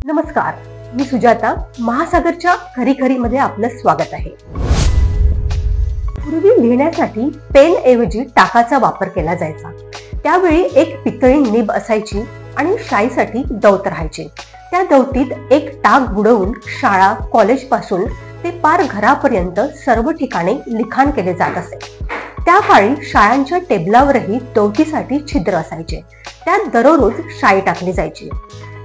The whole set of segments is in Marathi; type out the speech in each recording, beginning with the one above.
नमस्कार, मी सुजाता. महासागरच्या खरी खरी मध्ये आपलं स्वागत आहे. पूर्वी लिहिण्यासाठी पेन ऐवजी टाकाचा वापर केला जायचा. त्यावेळी एक पितळी निब असायची आणि शाईसाठी दौत राहायचे. त्या दौतीत एक टाक बुडवून शाळा कॉलेज पासून ते पार घरापर्यंत सर्व ठिकाणी लिखाण केले जात असे. त्या काळी शाळांच्या टेबलावरही दौतीसाठी छिद्र असायचे. त्यात दररोज शाई टाकली जायची.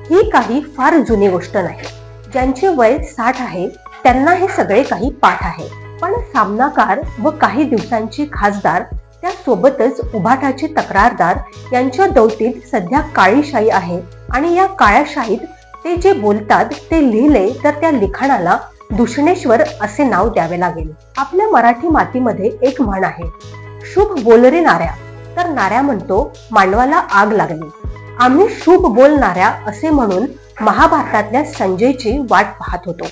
ही काही फार जुनी गोष्ट नाही. ज्यांचे वय 60 आहे त्यांना हे सगळे काही पाठ आहे. पण सामनाकार व काही दिवसांची खासदार त्यासोबतच उभाटाचे तक्रारदार यांच्या दौतीत सध्या काळी शाई आहे आणि या काळ्या शाईत ते जे बोलतात ते लिहिले तर त्या लिखाणाला दूषणेश्वर असे नाव द्यावे लागेल. आपल्या मराठी मातीमध्ये एक म्हण आहे, शुभ बोल रे नाऱ्या. तर नाऱ्या म्हणतो, मांडवाला आग लागली. आम्ही शुभ बोलणाऱ्या असे म्हणून महाभारतातल्या संजयची वाट पाहत होतो.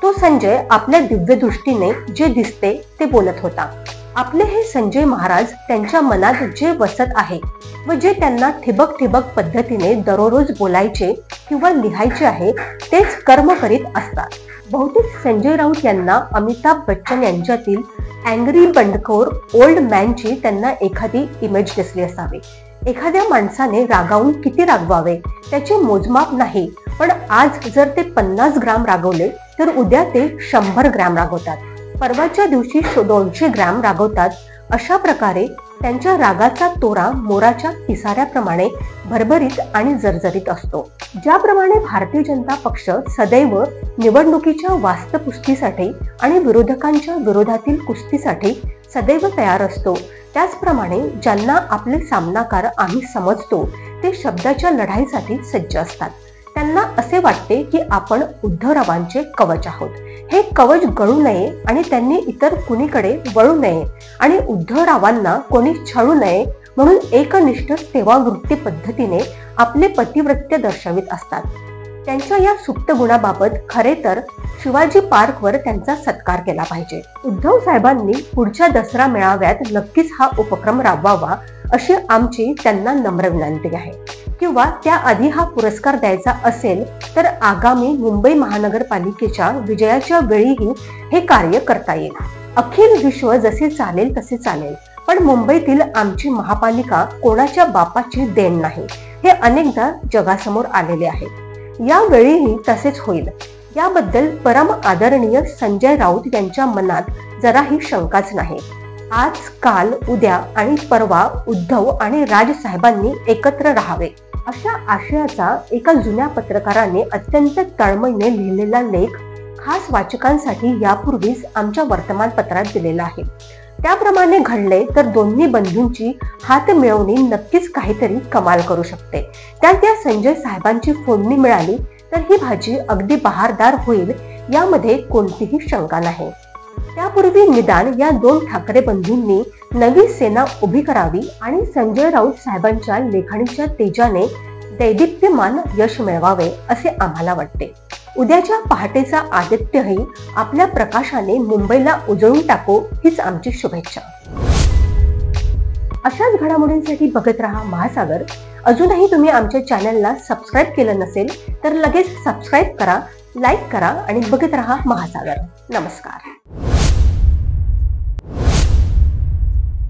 तो संजय आपल्या दिव्य दृष्टीने जे दिसते ते बोलत होता. आपले हे संजय महाराज त्यांच्या मनात जे वसत आहे व जे त्यांना ठिबक ठिबक पद्धतीने दररोज बोलायचे किंवा लिहायचे आहे तेच कर्म करीत असतात. बहुतेक संजय राऊत यांना अमिताभ बच्चन यांच्यातील अँग्री बंडखोर ओल्ड मॅनची त्यांना एखादी इमेज दिसली असावी. एखाद्या माणसाने रागावून किती रागवावे त्याचे मोजमाप नाही, पण आज जर ते 50 ग्राम रागवले तर उद्या ते 100 ग्राम रागवतात. परवाच्या दिवशी 200 ग्राम रागवतात. अशा प्रकारे त्यांच्या रागाचा तोरा मोराच्या पिसाऱ्याप्रमाणे भरभरीत आणि जर्जरीत असतो. ज्याप्रमाणे भारतीय जनता पक्ष सदैव निवडणुकीच्या वास्तपुस्तीसाठी आणि विरोधकांच्या विरोधातील कुस्तीसाठी सदैव तयार असतो, त्याचप्रमाणे ज्यांना आपले सामनाकार आम्ही समजतो ते शब्दाच्या लढाईसाठी सज्ज असतात. त्यांना असे वाटते की आपण उद्धवरावांचे कवच आहोत. हे कवच गळू नये आणि त्यांनी इतर कुणीकडे वळू नये आणि उद्धवरावांना कोणी छळू नये म्हणून एकनिष्ठ सेवावृत्ती पद्धतीने आपले पतिव्रत्य दर्शवित असतात. त्यांच्या या सुप्त गुणाबाबत खरे तर शिवाजी पार्कवर त्यांचा सत्कार केला पाहिजे. उद्धव साहेबांनी पुढच्या दसरा मेळाव्यात नक्कीच हा उपक्रम राबवावा अशी आमची त्यांना नम्र विनंती आहे. किंवा त्याआधी हा पुरस्कार द्यायचा असेल तर आगामी मुंबई महानगरपालिकेच्या विजयाच्या वेळीही हे कार्य करता येईल. अखिल विश्व जसे चालेल तसे चालेल, पण मुंबईतील आमची महापालिका कोणाच्या बापाची देण नाही हे अनेकदा जगासमोर आलेले आहे. यावेळीही तसेच होईल याबद्दल परम आदरणीय संजय राऊत यांच्या मनात जराही शंकाच नाही. आज काल उद्या आणि परवा उद्धव आणि राज साहेबांनी एकत्र राहावे अशा आशयाचा एका जुन्या पत्रकाराने अत्यंत तळमळीने लिहिलेला लेख खास वाचकांसाठी यापूर्वीच आमच्या वर्तमानपत्रात दिलेला आहे. त्याप्रमाणे घडले तर दोन्ही बंधूंची हात मिळवणी नक्कीच काहीतरी कमाल करू शकते. त्यात त्या संजय साहेबांची फोडणी मिळाली तर ही भाजी अगदी बहारदार होईल यामध्ये कोणतीही शंका नाही. त्यापूर्वी निदान या दोन ठाकरे बंधूंनी नवी सेना उभी करावी आणि संजय राऊत साहेबांच्या लेखणीच्या तेजाने दैदिप्यमान यश मिळवावे असे आम्हाला वाटते. उद्याच्या पहाटेचा आदित्यही आपल्या प्रकाशाने मुंबईला उजळून टाको हीच आमची शुभेच्छा. अशाच घडामोडींसाठी बघत रहा महासागर. अजूनही तुम्ही आमच्या चॅनलला सबस्क्राईब केलं नसेल तर लगेच सबस्क्राईब करा, लाईक करा आणि बघत रहा महासागर. नमस्कार.